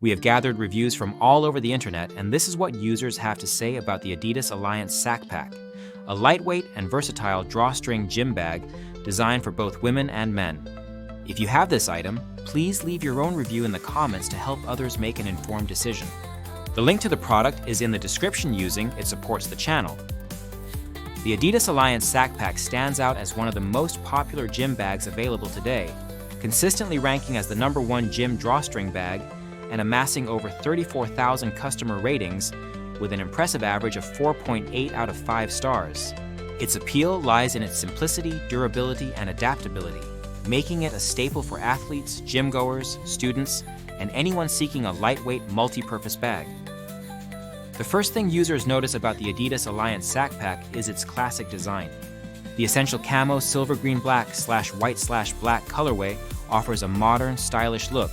We have gathered reviews from all over the internet, and this is what users have to say about the Adidas Alliance Sackpack, a lightweight and versatile drawstring gym bag designed for both women and men. If you have this item, please leave your own review in the comments to help others make an informed decision. The link to the product is in the description using it supports the channel. The Adidas Alliance Sackpack stands out as one of the most popular gym bags available today, consistently ranking as the #1 gym drawstring bag and amassing over 34,000 customer ratings with an impressive average of 4.8 out of 5 stars. Its appeal lies in its simplicity, durability, and adaptability, making it a staple for athletes, gym goers, students, and anyone seeking a lightweight, multi-purpose bag. The first thing users notice about the Adidas Alliance Sackpack is its classic design. The essential camo silver-green-black/white/black colorway offers a modern, stylish look,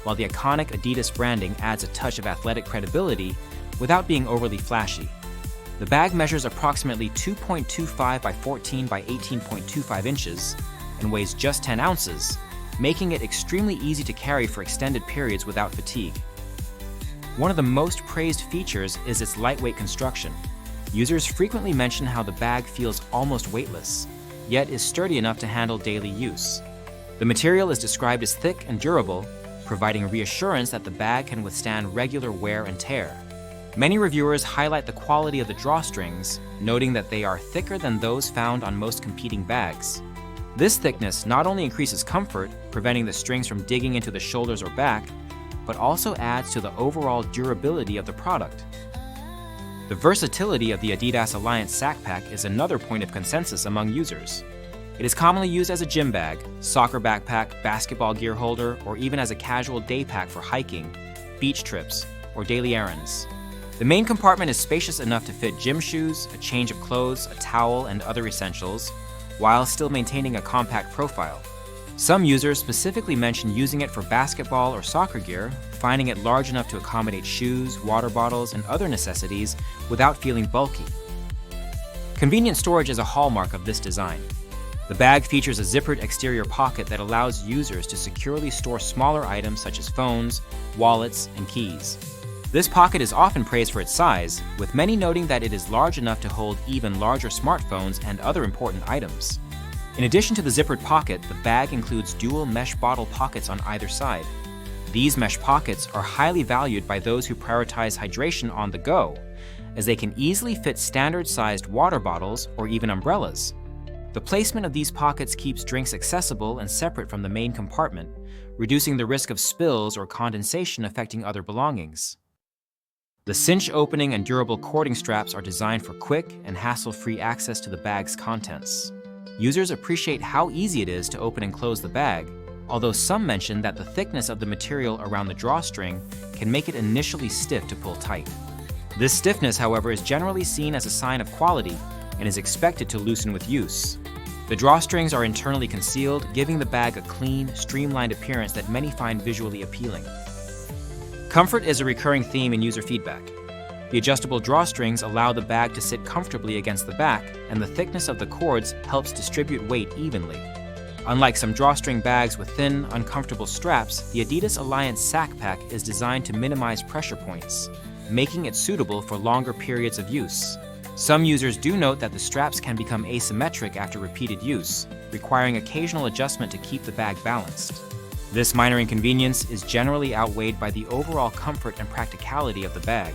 while the iconic Adidas branding adds a touch of athletic credibility without being overly flashy. The bag measures approximately 2.25 by 14 by 18.25 inches and weighs just 10 ounces, making it extremely easy to carry for extended periods without fatigue. One of the most praised features is its lightweight construction. Users frequently mention how the bag feels almost weightless, yet is sturdy enough to handle daily use. The material is described as thick and durable, providing reassurance that the bag can withstand regular wear and tear. Many reviewers highlight the quality of the drawstrings, noting that they are thicker than those found on most competing bags. This thickness not only increases comfort, preventing the strings from digging into the shoulders or back, but also adds to the overall durability of the product. The versatility of the Adidas Alliance Sackpack is another point of consensus among users. It is commonly used as a gym bag, soccer backpack, basketball gear holder, or even as a casual day pack for hiking, beach trips, or daily errands. The main compartment is spacious enough to fit gym shoes, a change of clothes, a towel, and other essentials, while still maintaining a compact profile. Some users specifically mention using it for basketball or soccer gear, finding it large enough to accommodate shoes, water bottles, and other necessities without feeling bulky. Convenient storage is a hallmark of this design. The bag features a zippered exterior pocket that allows users to securely store smaller items such as phones, wallets, and keys. This pocket is often praised for its size, with many noting that it is large enough to hold even larger smartphones and other important items. In addition to the zippered pocket, the bag includes dual mesh bottle pockets on either side. These mesh pockets are highly valued by those who prioritize hydration on the go, as they can easily fit standard-sized water bottles or even umbrellas. The placement of these pockets keeps drinks accessible and separate from the main compartment, reducing the risk of spills or condensation affecting other belongings. The cinch opening and durable cording straps are designed for quick and hassle-free access to the bag's contents. Users appreciate how easy it is to open and close the bag, although some mention that the thickness of the material around the drawstring can make it initially stiff to pull tight. This stiffness, however, is generally seen as a sign of quality and is expected to loosen with use. The drawstrings are internally concealed, giving the bag a clean, streamlined appearance that many find visually appealing. Comfort is a recurring theme in user feedback. The adjustable drawstrings allow the bag to sit comfortably against the back, and the thickness of the cords helps distribute weight evenly. Unlike some drawstring bags with thin, uncomfortable straps, the Adidas Alliance Sackpack is designed to minimize pressure points, making it suitable for longer periods of use. Some users do note that the straps can become asymmetric after repeated use, requiring occasional adjustment to keep the bag balanced. This minor inconvenience is generally outweighed by the overall comfort and practicality of the bag.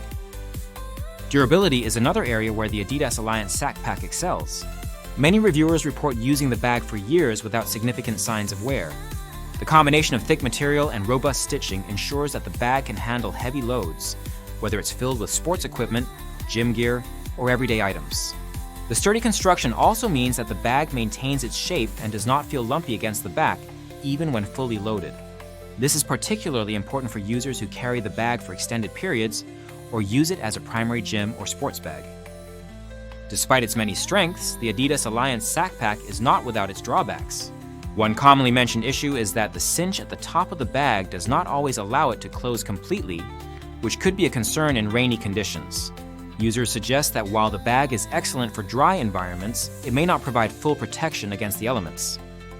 Durability is another area where the Adidas Alliance Sackpack excels. Many reviewers report using the bag for years without significant signs of wear. The combination of thick material and robust stitching ensures that the bag can handle heavy loads, whether it's filled with sports equipment, gym gear, or everyday items. The sturdy construction also means that the bag maintains its shape and does not feel lumpy against the back, even when fully loaded. This is particularly important for users who carry the bag for extended periods or use it as a primary gym or sports bag. Despite its many strengths, the Adidas Alliance Sackpack is not without its drawbacks. One commonly mentioned issue is that the cinch at the top of the bag does not always allow it to close completely, which could be a concern in rainy conditions. Users suggest that while the bag is excellent for dry environments, it may not provide full protection against the elements.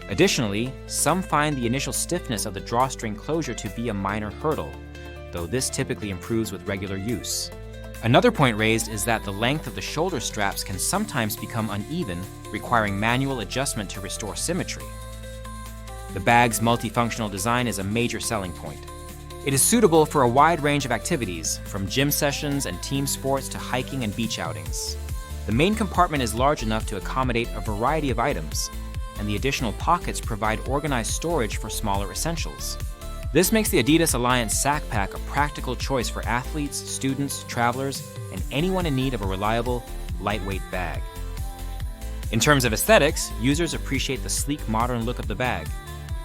Additionally, some find the initial stiffness of the drawstring closure to be a minor hurdle, though this typically improves with regular use. Another point raised is that the length of the shoulder straps can sometimes become uneven, requiring manual adjustment to restore symmetry. The bag's multifunctional design is a major selling point. It is suitable for a wide range of activities, from gym sessions and team sports to hiking and beach outings. The main compartment is large enough to accommodate a variety of items, and the additional pockets provide organized storage for smaller essentials. This makes the adidas Alliance Sackpack a practical choice for athletes, students, travelers, and anyone in need of a reliable, lightweight bag. In terms of aesthetics, users appreciate the sleek, modern look of the bag.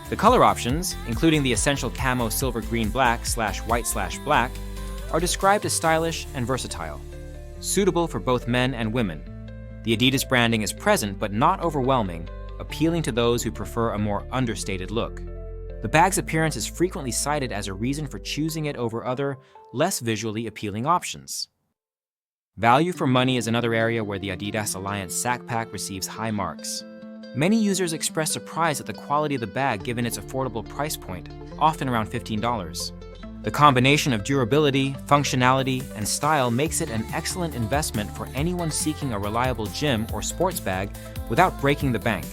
The color options, including the essential camo silver green black / white / black, are described as stylish and versatile, suitable for both men and women. The Adidas branding is present but not overwhelming, appealing to those who prefer a more understated look. The bag's appearance is frequently cited as a reason for choosing it over other, less visually appealing options. Value for money is another area where the Adidas Alliance Sackpack receives high marks. Many users express surprise at the quality of the bag given its affordable price point, often around $15. The combination of durability, functionality, and style makes it an excellent investment for anyone seeking a reliable gym or sports bag without breaking the bank.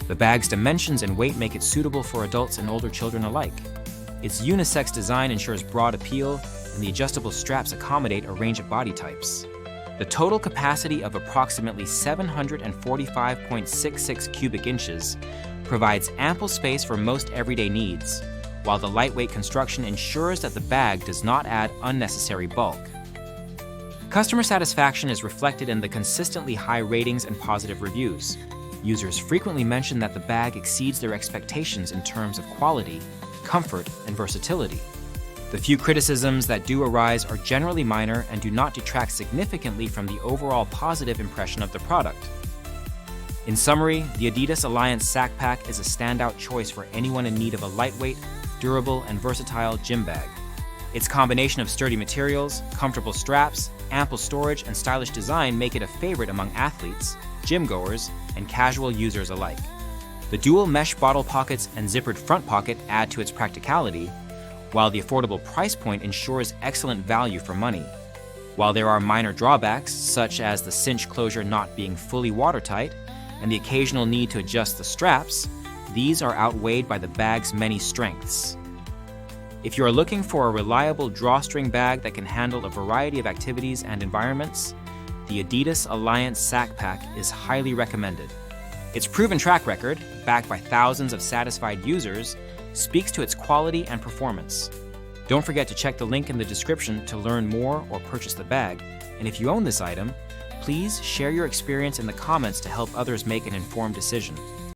The bag's dimensions and weight make it suitable for adults and older children alike. Its unisex design ensures broad appeal, and the adjustable straps accommodate a range of body types. The total capacity of approximately 745.66 cubic inches provides ample space for most everyday needs, while the lightweight construction ensures that the bag does not add unnecessary bulk. Customer satisfaction is reflected in the consistently high ratings and positive reviews. Users frequently mention that the bag exceeds their expectations in terms of quality, comfort, and versatility. The few criticisms that do arise are generally minor and do not detract significantly from the overall positive impression of the product. In summary, the Adidas Alliance Sackpack is a standout choice for anyone in need of a lightweight, durable, and versatile gym bag. Its combination of sturdy materials, comfortable straps, ample storage, and stylish design make it a favorite among athletes, gym goers, and casual users alike. The dual mesh bottle pockets and zippered front pocket add to its practicality, while the affordable price point ensures excellent value for money. While there are minor drawbacks, such as the cinch closure not being fully watertight and the occasional need to adjust the straps, these are outweighed by the bag's many strengths. If you are looking for a reliable drawstring bag that can handle a variety of activities and environments, the Adidas Alliance Sackpack is highly recommended. Its proven track record, backed by thousands of satisfied users, speaks to its quality and performance. Don't forget to check the link in the description to learn more or purchase the bag, and if you own this item, please share your experience in the comments to help others make an informed decision.